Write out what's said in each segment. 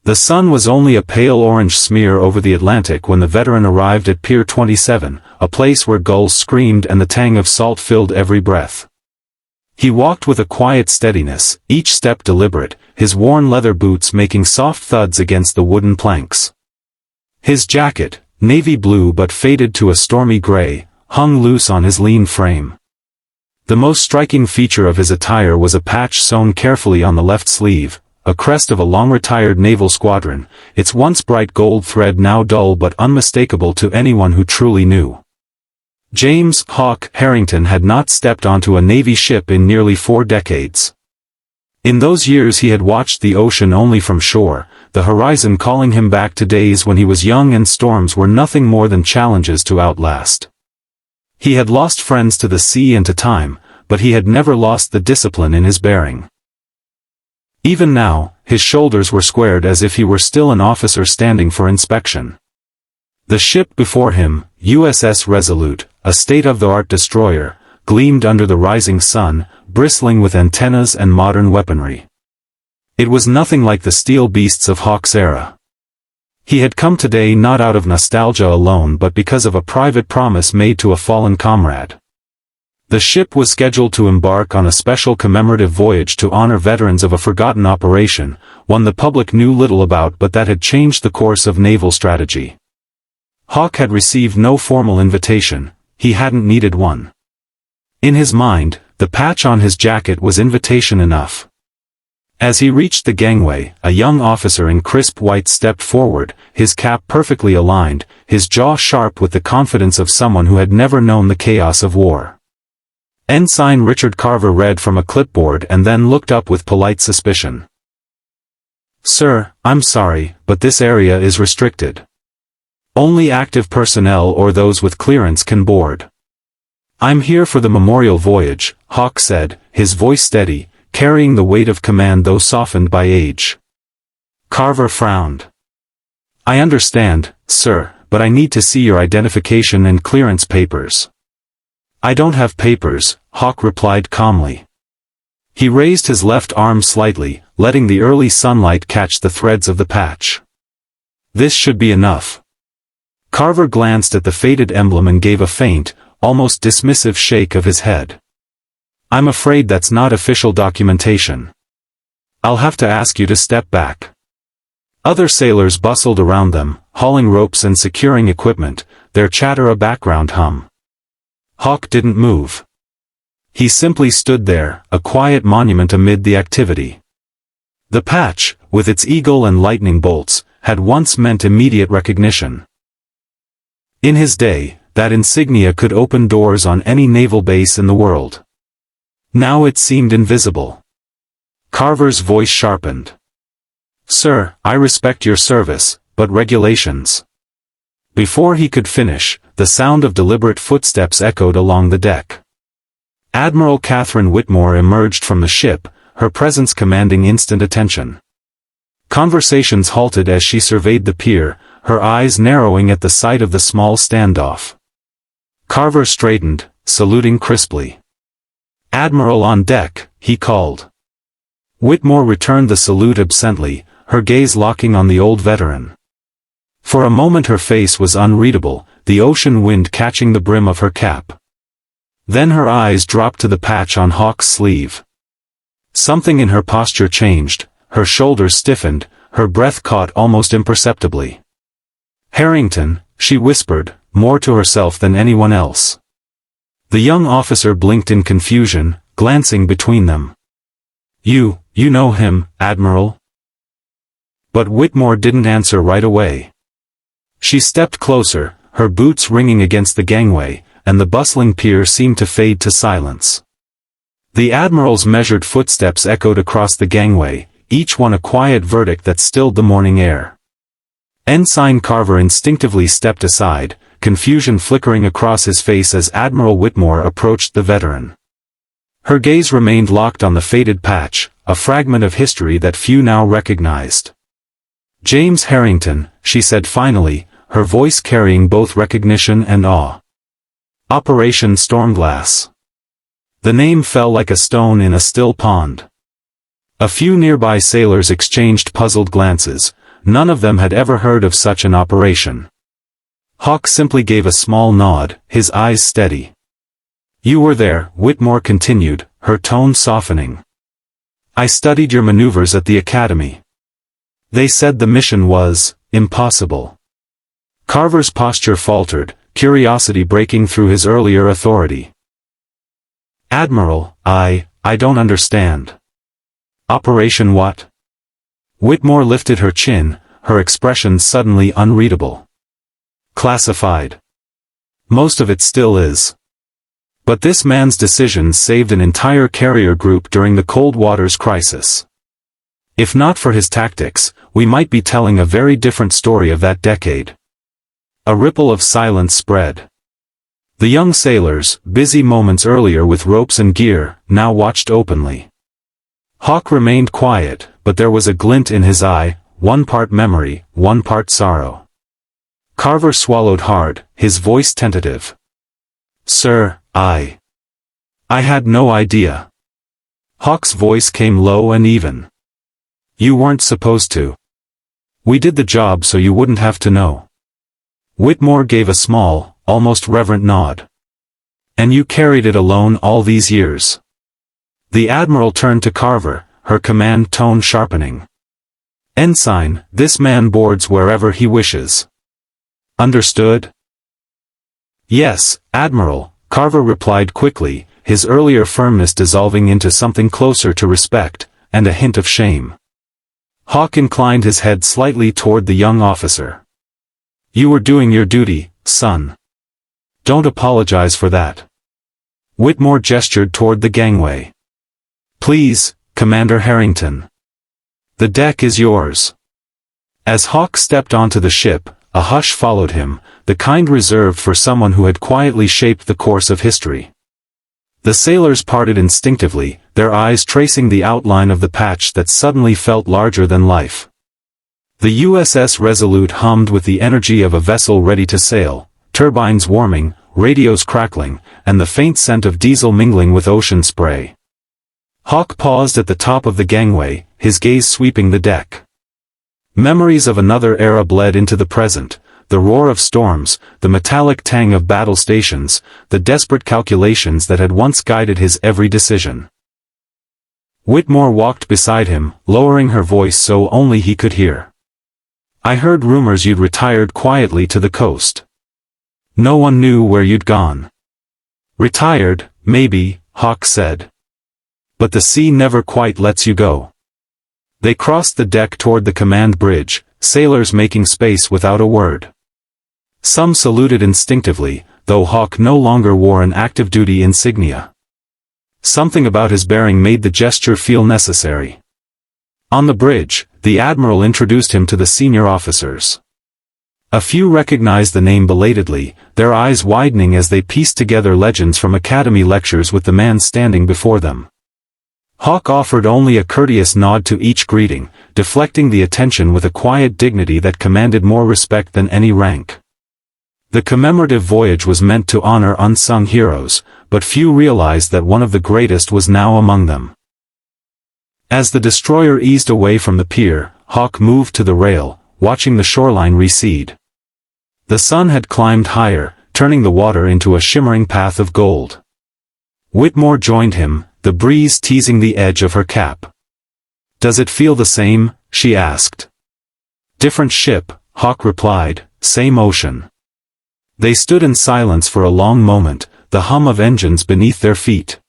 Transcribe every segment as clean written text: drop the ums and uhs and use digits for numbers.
The sun was only a pale orange smear over the Atlantic when the veteran arrived at Pier 27, a place where gulls screamed and the tang of salt filled every breath. He walked with a quiet steadiness, each step deliberate, his worn leather boots making soft thuds against the wooden planks. His jacket, navy blue but faded to a stormy gray, hung loose on his lean frame. The most striking feature of his attire was a patch sewn carefully on the left sleeve, a crest of a long-retired naval squadron, its once bright gold thread now dull but unmistakable to anyone who truly knew. James "Hawk" Harrington had not stepped onto a Navy ship in nearly 4 decades. In those years he had watched the ocean only from shore, the horizon calling him back to days when he was young and storms were nothing more than challenges to outlast. He had lost friends to the sea and to time, but he had never lost the discipline in his bearing. Even now, his shoulders were squared as if he were still an officer standing for inspection. The ship before him, USS Resolute, a state-of-the-art destroyer, gleamed under the rising sun, bristling with antennas and modern weaponry. It was nothing like the steel beasts of Hawk's era. He had come today not out of nostalgia alone but because of a private promise made to a fallen comrade. The ship was scheduled to embark on a special commemorative voyage to honor veterans of a forgotten operation, one the public knew little about but that had changed the course of naval strategy. Hawk had received no formal invitation, he hadn't needed one. In his mind, the patch on his jacket was invitation enough. As he reached the gangway, a young officer in crisp white stepped forward, his cap perfectly aligned, his jaw sharp with the confidence of someone who had never known the chaos of war. Ensign Richard Carver read from a clipboard and then looked up with polite suspicion. "Sir, I'm sorry, but this area is restricted. Only active personnel or those with clearance can board." "I'm here for the memorial voyage," Hawk said, his voice steady, carrying the weight of command though softened by age. Carver frowned. "I understand, sir, but I need to see your identification and clearance papers." "I don't have papers," Hawk replied calmly. He raised his left arm slightly, letting the early sunlight catch the threads of the patch. "This should be enough." Carver glanced at the faded emblem and gave a faint, almost dismissive shake of his head. "I'm afraid that's not official documentation. I'll have to ask you to step back." Other sailors bustled around them, hauling ropes and securing equipment, their chatter a background hum. Hawk didn't move. He simply stood there, a quiet monument amid the activity. The patch, with its eagle and lightning bolts, had once meant immediate recognition. In his day, that insignia could open doors on any naval base in the world. Now it seemed invisible. Carver's voice sharpened. "Sir, I respect your service, but regulations." Before he could finish, the sound of deliberate footsteps echoed along the deck. Admiral Catherine Whitmore emerged from the ship, her presence commanding instant attention. Conversations halted as she surveyed the pier, her eyes narrowing at the sight of the small standoff. Carver straightened, saluting crisply. "Admiral on deck," he called. Whitmore returned the salute absently, her gaze locking on the old veteran. For a moment her face was unreadable, the ocean wind catching the brim of her cap. Then her eyes dropped to the patch on Hawk's sleeve. Something in her posture changed, her shoulders stiffened, her breath caught almost imperceptibly. "Harrington," she whispered, more to herself than anyone else. The young officer blinked in confusion, glancing between them. You know him, Admiral?" But Whitmore didn't answer right away. She stepped closer, her boots ringing against the gangway, and the bustling pier seemed to fade to silence. The Admiral's measured footsteps echoed across the gangway, each one a quiet verdict that stilled the morning air. Ensign Carver instinctively stepped aside, confusion flickering across his face as Admiral Whitmore approached the veteran. Her gaze remained locked on the faded patch, a fragment of history that few now recognized. "James Harrington," she said finally, her voice carrying both recognition and awe. "Operation Stormglass." The name fell like a stone in a still pond. A few nearby sailors exchanged puzzled glances, None of them had ever heard of such an operation. Hawk simply gave a small nod, his eyes steady. "You were there," Whitmore continued, her tone softening. "I studied your maneuvers at the academy. They said the mission was impossible." Carver's posture faltered, curiosity breaking through his earlier authority. "Admiral, I don't understand. Operation what?" Whitmore lifted her chin, her expression suddenly unreadable. "Classified. Most of it still is. But this man's decisions saved an entire carrier group during the Cold War's crisis. If not for his tactics, we might be telling a very different story of that decade." A ripple of silence spread. The young sailors, busy moments earlier with ropes and gear, now watched openly. Hawk remained quiet, but there was a glint in his eye, one part memory, one part sorrow. Carver swallowed hard, his voice tentative. "Sir, I had no idea." Hawk's voice came low and even. "You weren't supposed to. We did the job so you wouldn't have to know." Whitmore gave a small, almost reverent nod. "And you carried it alone all these years?" The Admiral turned to Carver, her command tone sharpening. "Ensign, this man boards wherever he wishes. Understood?" "Yes, Admiral," Carver replied quickly, his earlier firmness dissolving into something closer to respect, and a hint of shame. Hawk inclined his head slightly toward the young officer. "You were doing your duty, son. Don't apologize for that." Whitmore gestured toward the gangway. "Please, Commander Harrington. The deck is yours." As Hawk stepped onto the ship, a hush followed him, the kind reserved for someone who had quietly shaped the course of history. The sailors parted instinctively, their eyes tracing the outline of the patch that suddenly felt larger than life. The USS Resolute hummed with the energy of a vessel ready to sail, turbines warming, radios crackling, and the faint scent of diesel mingling with ocean spray. Hawk paused at the top of the gangway, his gaze sweeping the deck. Memories of another era bled into the present, the roar of storms, the metallic tang of battle stations, the desperate calculations that had once guided his every decision. Whitmore walked beside him, lowering her voice so only he could hear. "I heard rumors you'd retired quietly to the coast. No one knew where you'd gone." "Retired, maybe," Hawk said. "But the sea never quite lets you go." They crossed the deck toward the command bridge, sailors making space without a word. Some saluted instinctively, though Hawk no longer wore an active duty insignia. Something about his bearing made the gesture feel necessary. On the bridge, the Admiral introduced him to the senior officers. A few recognized the name belatedly, their eyes widening as they pieced together legends from academy lectures with the man standing before them. Hawk offered only a courteous nod to each greeting, deflecting the attention with a quiet dignity that commanded more respect than any rank. The commemorative voyage was meant to honor unsung heroes, but few realized that one of the greatest was now among them. As the destroyer eased away from the pier, Hawk moved to the rail, watching the shoreline recede. The sun had climbed higher, turning the water into a shimmering path of gold. Whitmore joined him, the breeze teasing the edge of her cap. "Does it feel the same?" she asked. "Different ship," Hawk replied, "same ocean." They stood in silence for a long moment, the hum of engines beneath their feet.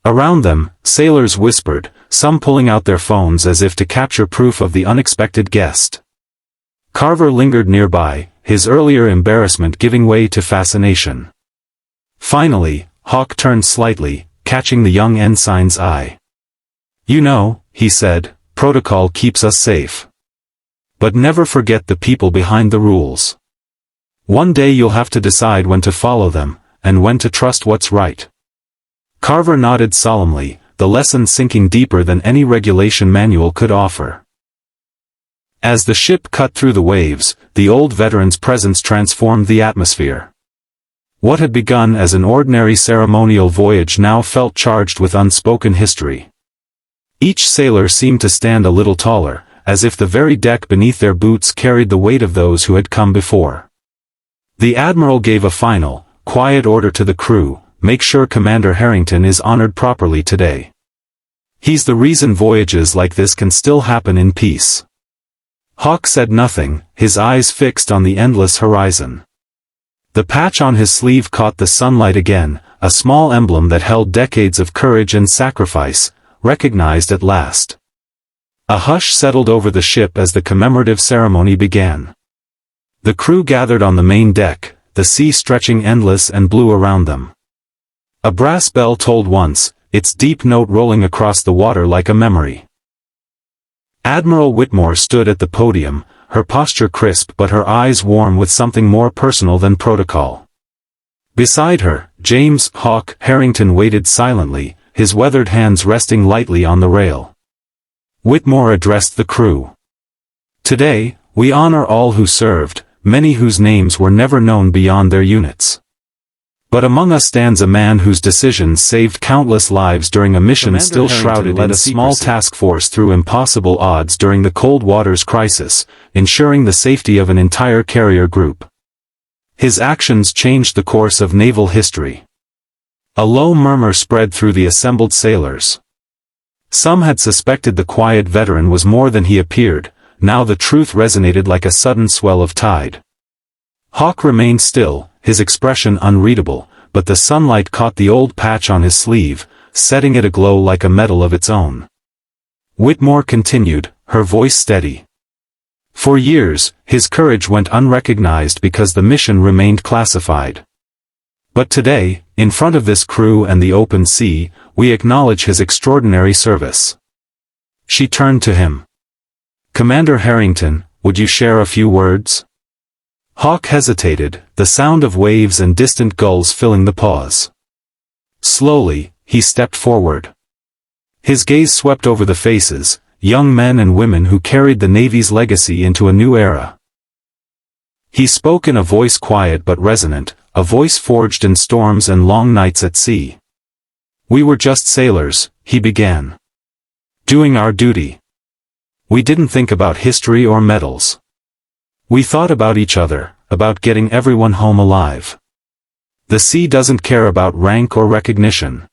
Around them, sailors whispered, some pulling out their phones as if to capture proof of the unexpected guest. Carver lingered nearby, his earlier embarrassment giving way to fascination. Finally, Hawk turned slightly, catching the young ensign's eye. "You know," he said, "protocol keeps us safe. But never forget the people behind the rules. One day you'll have to decide when to follow them, and when to trust what's right." Carver nodded solemnly, the lesson sinking deeper than any regulation manual could offer. As the ship cut through the waves, the old veteran's presence transformed the atmosphere. What had begun as an ordinary ceremonial voyage now felt charged with unspoken history. Each sailor seemed to stand a little taller, as if the very deck beneath their boots carried the weight of those who had come before. The Admiral gave a final, quiet order to the crew: make sure Commander Harrington is honored properly today. He's the reason voyages like this can still happen in peace. Hawk said nothing, his eyes fixed on the endless horizon. The patch on his sleeve caught the sunlight again, a small emblem that held decades of courage and sacrifice, recognized at last. A hush settled over the ship as the commemorative ceremony began. The crew gathered on the main deck, the sea stretching endless and blue around them. A brass bell tolled once, its deep note rolling across the water like a memory. Admiral Whitmore stood at the podium, her posture crisp but her eyes warm with something more personal than protocol. Beside her, James "Hawk" Harrington waited silently, his weathered hands resting lightly on the rail. Whitmore addressed the crew. Today, we honor all who served, many whose names were never known beyond their units. But among us stands a man whose decisions saved countless lives during a mission Commander still Harrington shrouded led in a secrecy. Small task force through impossible odds during the Cold Waters crisis, ensuring the safety of an entire carrier group. His actions changed the course of naval history. A low murmur spread through the assembled sailors. Some had suspected the quiet veteran was more than he appeared. Now the truth resonated like a sudden swell of tide. Hawk remained still, his expression unreadable, but the sunlight caught the old patch on his sleeve, setting it aglow like a medal of its own. Whitmore continued, her voice steady. For years, his courage went unrecognized because the mission remained classified. But today, in front of this crew and the open sea, we acknowledge his extraordinary service. She turned to him. Commander Harrington, would you share a few words? Hawk hesitated, the sound of waves and distant gulls filling the pause. Slowly, he stepped forward. His gaze swept over the faces, young men and women who carried the Navy's legacy into a new era. He spoke in a voice quiet but resonant, a voice forged in storms and long nights at sea. We were just sailors, he began. Doing our duty. We didn't think about history or medals. We thought about each other, about getting everyone home alive. The sea doesn't care about rank or recognition.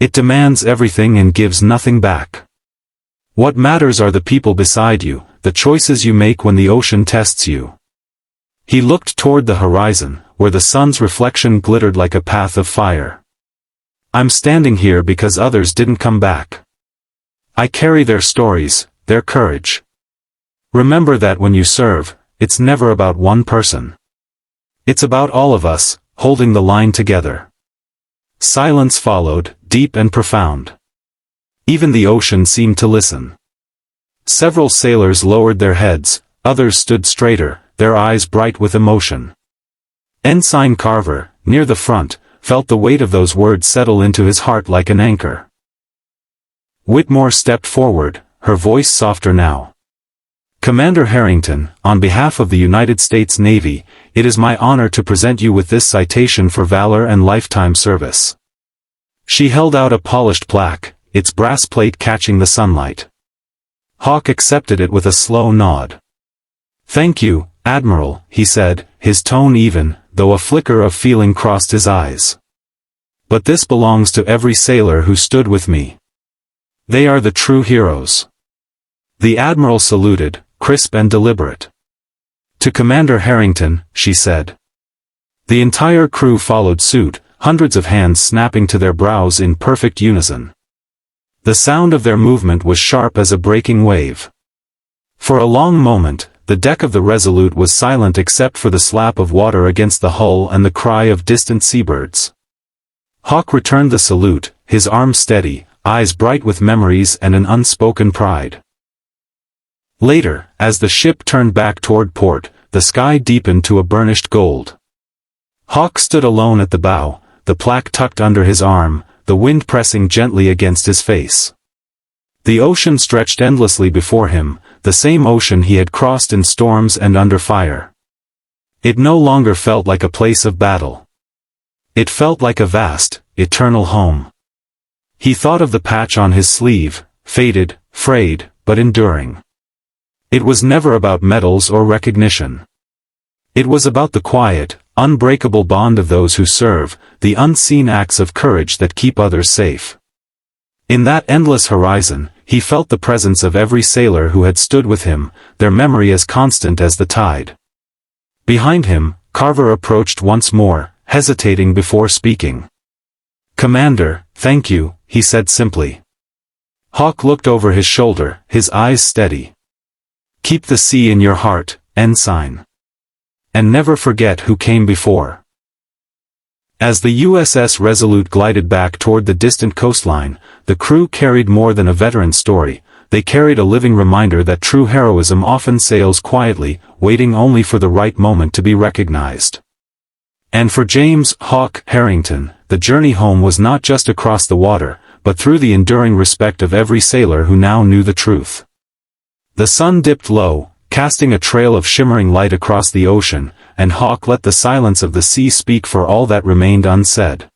It demands everything and gives nothing back. What matters are the people beside you, the choices you make when the ocean tests you. He looked toward the horizon, where the sun's reflection glittered like a path of fire. I'm standing here because others didn't come back. I carry their stories, their courage. Remember that when you serve, it's never about one person. It's about all of us, holding the line together. Silence followed, deep and profound. Even the ocean seemed to listen. Several sailors lowered their heads, others stood straighter, their eyes bright with emotion. Ensign Carver, near the front, felt the weight of those words settle into his heart like an anchor. Whitmore stepped forward, her voice softer now. Commander Harrington, on behalf of the United States Navy, it is my honor to present you with this citation for valor and lifetime service. She held out a polished plaque, its brass plate catching the sunlight. Hawk accepted it with a slow nod. Thank you, Admiral, he said, his tone even, though a flicker of feeling crossed his eyes. But this belongs to every sailor who stood with me. They are the true heroes. The Admiral saluted, crisp and deliberate. To Commander Harrington, she said. The entire crew followed suit, hundreds of hands snapping to their brows in perfect unison. The sound of their movement was sharp as a breaking wave. For a long moment, the deck of the Resolute was silent except for the slap of water against the hull and the cry of distant seabirds. Hawk returned the salute, his arm steady, eyes bright with memories and an unspoken pride. Later, as the ship turned back toward port, the sky deepened to a burnished gold. Hawk stood alone at the bow, the plaque tucked under his arm, the wind pressing gently against his face. The ocean stretched endlessly before him, the same ocean he had crossed in storms and under fire. It no longer felt like a place of battle. It felt like a vast, eternal home. He thought of the patch on his sleeve, faded, frayed, but enduring. It was never about medals or recognition. It was about the quiet, unbreakable bond of those who serve, the unseen acts of courage that keep others safe. In that endless horizon, he felt the presence of every sailor who had stood with him, their memory as constant as the tide. Behind him, Carver approached once more, hesitating before speaking. "Commander, thank you," he said simply. Hawke looked over his shoulder, his eyes steady. "Keep the sea in your heart, ensign. And never forget who came before." As the USS Resolute glided back toward the distant coastline, the crew carried more than a veteran story. They carried a living reminder that true heroism often sails quietly, waiting only for the right moment to be recognized. And for James "Hawke" Harrington, the journey home was not just across the water, but through the enduring respect of every sailor who now knew the truth. The sun dipped low, casting a trail of shimmering light across the ocean, and Hawke let the silence of the sea speak for all that remained unsaid.